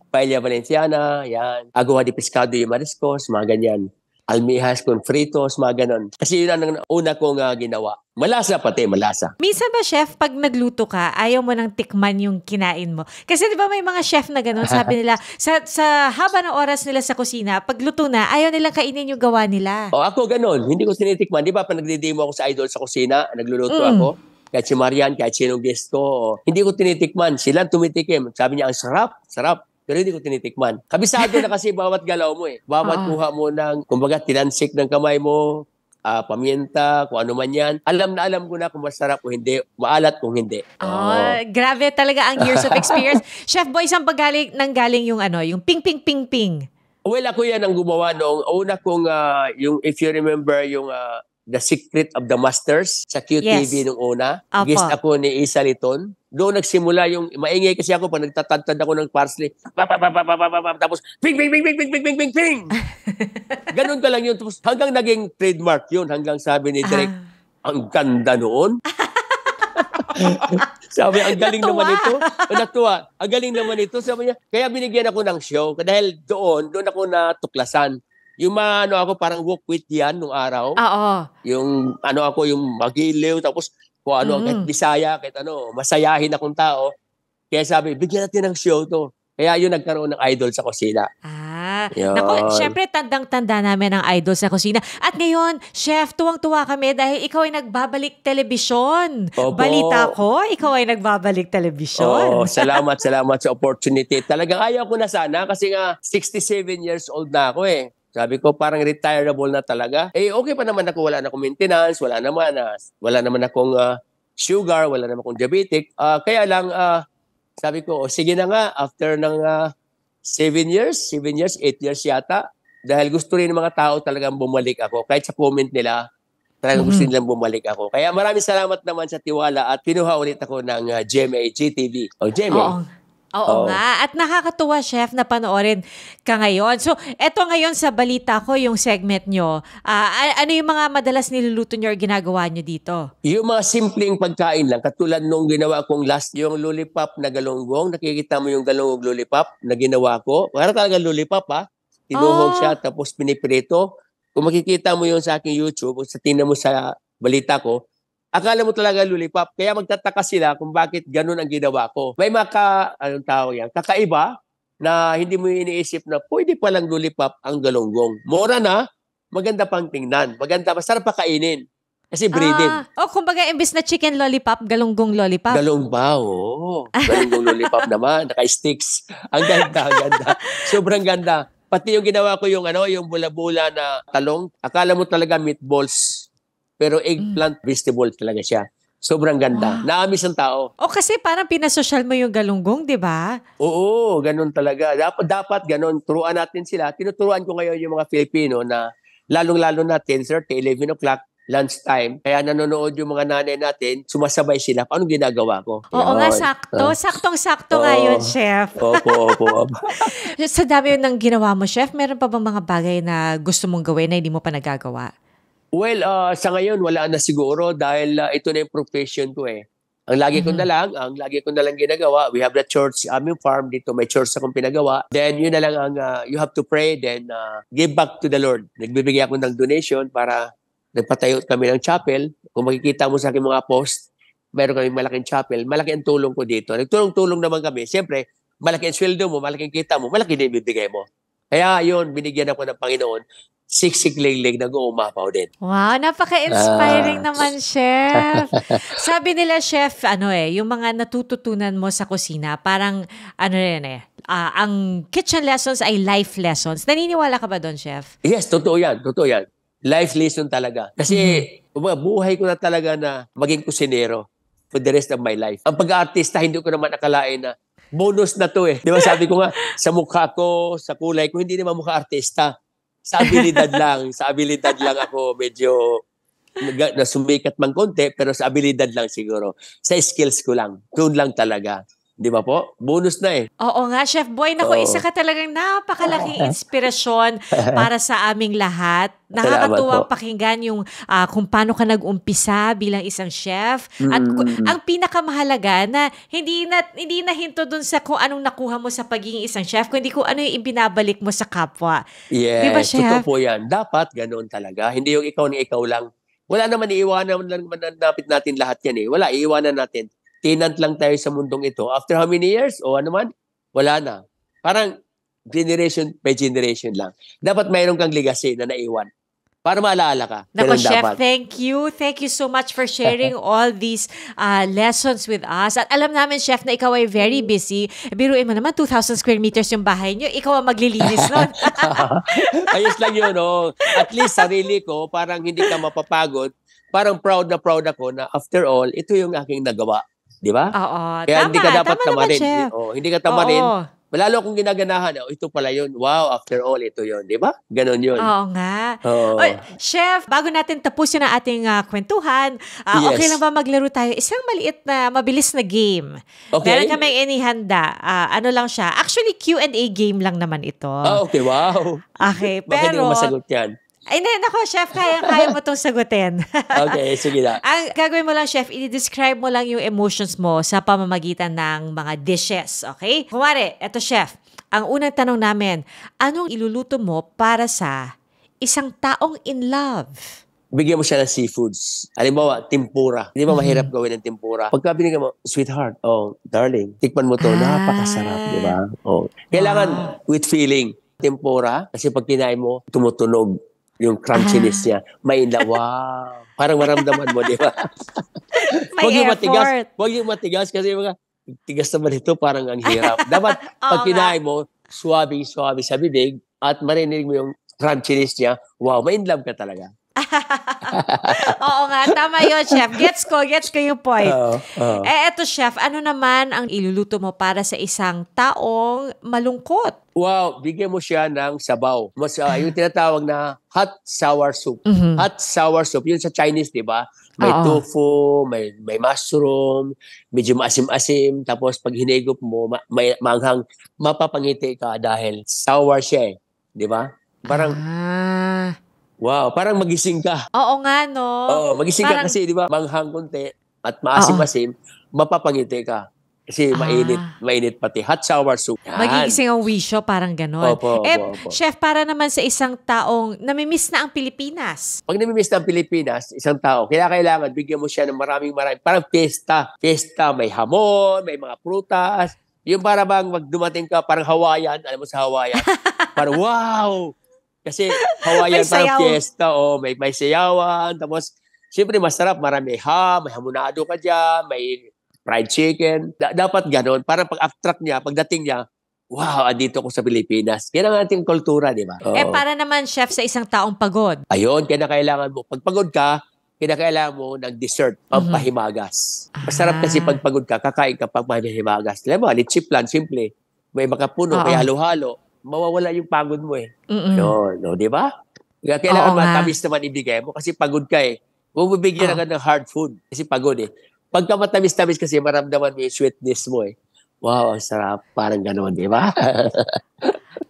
Paella Valenciana, yan. Agua de pescado y mariscos, mga ganyan. Almijas con fritos, mga ganon. Kasi yun ang una kong ginawa. Malasa. Minsan ba, chef, pag nagluto ka, ayaw mo nang tikman yung kinain mo? Kasi di ba may mga chef na gano'n, sabi nila, sa haba ng oras nila sa kusina, pag luto na, ayaw nilang kainin yung gawa nila. Ako ganon, hindi ko tinitikman. Di ba, pag nagdi-demo ako sa Idol sa kusina, nagluluto ako, kahit si Marian, kahit sinong guest ko, hindi ko tinitikman. Sila tumitikim. Sabi niya, ang sarap. Pero hindi ko tinitikman. Kabisado na kasi bawat galaw mo eh. Bawat kuha mo ng, kumbaga, tinansik ng kamay mo, paminta, kung ano man yan. Alam ko na kung masarap o hindi, maalat kung hindi. Grabe talaga ang years of experience. Chef Boy, saan pa nanggaling yung yung ping? Well, ako yan ang gumawa noong una kong, yung, if you remember, yung The Secret of the Masters sa QTV nung una. Opo. Guest ako ni Isa Liton. Doon nagsimula yung maingay kasi ako pag nagtatantad ako ng parsley. Tapos ping ping ping ping ping ping ping ping ping. Ganun ka lang yun. Tapos hanggang naging trademark yun. Hanggang sabi ni Direk, ang ganda noon. Sabi, ang galing naman ito. Natuwa. Ang galing naman ito. Sabi niya, kaya binigyan ako ng show. Dahil doon ako natuklasan. Yung ako parang walk with yan nung araw. Oo. Yung ako yung magiliw. Tapos kung kahit Bisaya, kahit masayahin akong tao. Kaya sabi, bigyan natin ng show to. Kaya yun nagkaroon ng Idol sa Kusina. Naku, syempre tandang-tanda namin ang Idol sa Kusina. At ngayon, Chef, tuwang-tuwa kami dahil ikaw ay nagbabalik telebisyon. Opo. Balita ko, ikaw ay nagbabalik telebisyon. Salamat sa opportunity. Talagang ayaw ko na sana kasi nga 67 years old na ako eh. Sabi ko, parang retireable na talaga. Okay pa naman ako, wala na akong maintenance, wala naman akong sugar, wala naman akong diabetic. Kaya lang, sabi ko, sige na nga, after ng 7 years, 8 years yata, dahil gusto rin ng mga tao talagang bumalik ako. Kahit sa comment nila, talagang gusto nilang bumalik ako. Kaya maraming salamat naman sa tiwala at kinuha ulit ako ng GMA GTV. GMA. Oo nga. At nakakatuwa, Chef, na panoorin ka ngayon. So, eto ngayon sa balita ko, yung segment nyo. Ano yung mga madalas niluluto nyo or ginagawa nyo dito? Yung mga simpleng pagkain lang. Katulad nung ginawa kong last, yung lollipop na galunggong. Nakikita mo yung galunggong lollipop na ginawa ko. Para talaga lollipop, Tinuhog siya, tapos piniprito. Kung makikita mo yun sa aking YouTube, o sa tingnan mo sa balita ko, akala mo talaga lollipop. Kaya magtataka sila kung bakit ganun ang ginawa ko. May kakaiba na hindi mo iniisip na pwede palang lollipop ang galunggong. Mura na, maganda pang tingnan. Maganda, masarap pa kainin. Kasi breaded. Kumbaga imbis na chicken lollipop, galunggong lollipop. Galunggong lollipop naman, naka-sticks. Ang ganda. Sobrang ganda. Pati yung ginawa ko yung bula-bula na talong. Akala mo talaga meatballs. Pero eggplant vegetable talaga siya. Sobrang ganda. Naamis ang tao. Kasi parang pinasosyal mo yung galunggong, di ba? Oo, ganun talaga. Dapat ganun. Turuan natin sila. Tinuturuan ko ngayon yung mga Filipino na lalong-lalo na 10:30, 11 o'clock, lunchtime. Kaya nanonood yung mga nanay natin, sumasabay sila. Paano ginagawa ko? Sakto. Saktong-sakto nga yun, Chef. Opo. Sa dami yun ng ginawa mo, Chef, meron pa bang mga bagay na gusto mong gawin na hindi mo pa nagagawa? Well, sa ngayon, wala na siguro dahil ito na yung profession ko eh. Ang lagi ko na lang ginagawa, we have the church, aming farm dito, may church akong pinagawa. Then yun na lang ang, you have to pray, then give back to the Lord. Nagbibigay ako ng donation para nagpatayo kami ng chapel. Kung makikita mo sa aking mga post, mayroon kami malaking chapel. Malaki ang tulong ko dito. Nagtulong-tulong naman kami. Siyempre, malaki ang sweldo mo, malaki ang kita mo, malaki din ibibigay mo. Kaya yun, binigyan ako ng Panginoon. Siksik lig-lig, nag-uumapaw din. Wow, napaka-inspiring naman, Chef. Sabi nila, Chef, yung mga natututunan mo sa kusina, parang, ang kitchen lessons ay life lessons. Naniniwala ka ba doon, Chef? Yes, totoo yan. Life lesson talaga. Kasi, buhay ko na talaga na maging kusinero for the rest of my life. Ang pag-aartista, hindi ko naman akalain na bonus na to eh. Di ba sabi ko nga, sa mukha ko, sa kulay ko, hindi naman mukha artista. Sa abilidad lang ako medyo nasumikat man konti, pero sa abilidad lang siguro. Sa skills ko lang. Doon lang talaga. Di ba po? Bonus na eh. Oo nga, Chef Boy. Isa ka talagang napakalaking inspirasyon para sa aming lahat. Nakakatuwang pakinggan yung kung paano ka nag-umpisa bilang isang chef. At ang pinakamahalaga na hindi na hinto dun sa kung anong nakuha mo sa pagiging isang chef, kundi kung ano yung ibinabalik mo sa kapwa. Yes, diba, Chef? Totoo po yan. Dapat ganoon talaga. Hindi yung ikaw ni ikaw lang. Wala naman iiwanan natin lahat yan eh. Wala, iiwanan natin. Tenant lang tayo sa mundong ito. After how many years? O ano man? Wala na. Parang generation by generation lang. Dapat mayroon kang legacy na naiwan. Para maalala ka. Naku, Chef, thank you. Thank you so much for sharing all these lessons with us. At alam namin, Chef, na ikaw ay very busy. Biruin mo naman, 2,000 square meters yung bahay niyo. Ikaw ang maglilinis nun. Ayos lang yun, oh. At least sarili ko, parang hindi ka mapapagod. Parang proud na proud ako na after all, ito yung aking nagawa. Di ba? Oo. Kaya hindi ka dapat tamarin. Hindi ka tamarin. lalo akong ginaganahan. Ito pala yun. Wow, after all, ito yun. Di ba? Ganon yun. Oo nga. Oo. Oy, Chef, bago natin tapusin ang ating kwentuhan, okay lang ba maglaro tayo? Isang maliit na, mabilis na game. Okay. Meron kaming inihanda. Ano lang siya. Actually, Q&A game lang naman ito. Okay, wow. Okay, Bakit hindi pero... ko masagot yan? Ay, nako, Chef, kaya mo itong sagutin. Okay, sige na. Ang gagawin mo lang, Chef, i-describe mo lang yung emotions mo sa pamamagitan ng mga dishes, okay? Kumari, eto, Chef, ang unang tanong namin, anong iluluto mo para sa isang taong in love? Bigyan mo siya ng seafoods. Halimbawa, tempura. Hindi ba mahirap gawin ng tempura? Pagka binigyan mo, sweetheart, darling, tikman mo to, napakasarap, di ba? Kailangan with feeling. Tempura, kasi pag kinain mo, tumutunog yung crunchiness niya. Wow. Parang maramdaman mo, di ba? May effort. Huwag yung matigas kasi mga tigas naman ito, parang ang hirap. Dapat pag kinain mo, suwabe sa bibig at marinig mo yung crunchiness niya, wow, ma-in love ka talaga. Oo nga, tama yun, Chef. Gets ko yung point. Eto, Chef, ano naman ang iluluto mo para sa isang taong malungkot? Wow, bigyan mo siya ng sabaw. Yung tinatawag na hot sour soup. Hot sour soup, yun sa Chinese, di ba? May tofu, may mushroom, medyo maasim-asim. Tapos pag hinigop mo, may manghang, mapapangiti ka dahil sour siya di ba? Parang, wow, parang magising ka. Oo nga, no? Oo, magising ka kasi, di ba, manghang konti at maasim-asim, mapapangiti ka. Kasi mainit pati. Hot sour soup. Magigising ang wisyo, parang ganon. Opo. Chef, para naman sa isang taong namimiss na ang Pilipinas. Pag namimiss na ang Pilipinas, isang tao, kailangan bigyan mo siya ng maraming, parang fiesta. Fiesta, may hamon, may mga prutas. Yung para bang dumating ka, parang Hawaiian, alam mo sa Hawaiian, parang wow! Kasi Hawaiian parang fiesta, may sayawan. Tapos, siyempre masarap, marami ham, may hamonado ka dyan, may fried chicken. Dapat ganon. Parang pag-attract niya, pagdating niya, wow, andito ko sa Pilipinas. Yan ang ating kultura, di ba? Para naman, Chef, sa isang taong pagod. Ayun, kailangan mo. Pag pagod ka, kailangan mo ng dessert, pampahimagas. Masarap kasi pag pagod ka, kakain ka pampahimagas. Alam mo, litchi plan, simple. May makapuno, may halo-halo. Mawawala yung pagod mo No, di ba? Kailangan matamis naman ibigay mo kasi pagod ka Huwag bibigyan agad ng hard food kasi pagod Pagka matamis-tamis kasi maramdaman mo yung sweetness mo Wow, ang sarap. Parang gano'n, di ba?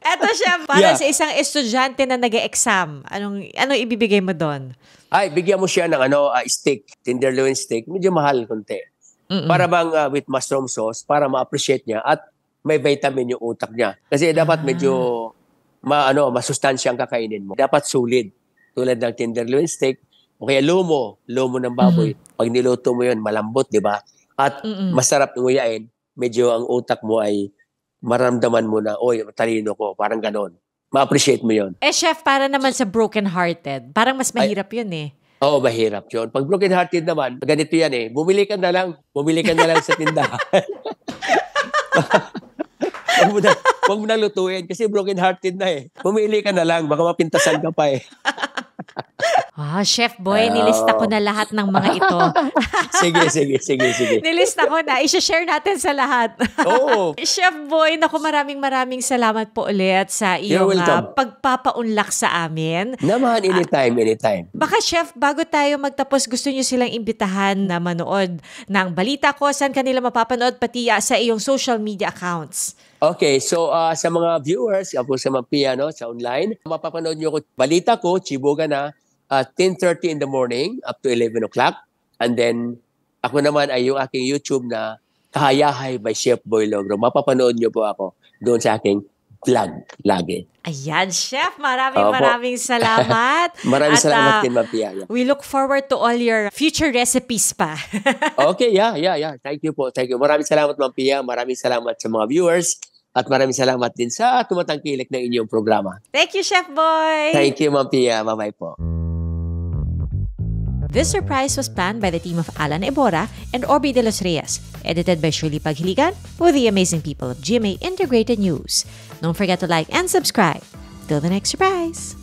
Eto, Chef, para sa isang estudyante na nag-e-exam, anong ibibigay mo doon? Ay, bigyan mo siya ng steak, tenderloin steak. Medyo mahal konti. Para bang with mushroom sauce, para ma-appreciate niya at may vitamin yung utak niya. Kasi dapat medyo masustansya ang kakainin mo. Dapat solid. Tulad ng tenderloin steak, o kaya lomo ng baboy. Pag niluto mo yun, malambot, di ba? At masarap nguyain, medyo ang utak mo ay maramdaman mo na, talino ko, parang ganon. Ma-appreciate mo yun. Chef, para naman sa broken-hearted, parang mas mahirap yun Oo, mahirap yun. Pag broken-hearted naman, ganito yan bumili ka na lang sa tindahan. Huwag mo na lutuin kasi broken-hearted na Pumili ka na lang, baka mapintasan ka pa Chef Boy, nilista ko na lahat ng mga ito. Sige. Nilista ko na. I-share natin sa lahat. Oo. Chef Boy, naku, maraming salamat po ulit sa iyong pagpapaunlak sa amin. Naman, anytime. Baka, Chef, bago tayo magtapos, gusto niyo silang imbitahan na manood ng balita ko. Saan kanila mapapanood? Pati sa iyong social media accounts. Okay, so sa mga viewers, ako sa mga piano, sa online, mapapanood niyo ko balita ko, Chiboga na, 10:30 in the morning up to 11 o'clock. And then, ako naman ay yung aking YouTube na Kahayahay by Chef Boy Logro. Mapapanood niyo po ako doon sa aking vlog lagi. Ayan, Chef. Maraming salamat. Maraming salamat din, Ma'am Pia. We look forward to all your future recipes pa. Okay, yeah. Thank you po. Maraming salamat, Ma'am Pia. Maraming salamat sa mga viewers. At maraming salamat din sa tumatangkilik ng inyong programa. Thank you, Chef Boy. Thank you, Ma'am Pia. Bye-bye po. This surprise was planned by the team of Alan Ebora and Orby de los Reyes, edited by Shirley Paghiligan with the amazing people of GMA Integrated News. Don't forget to like and subscribe. Till the next surprise!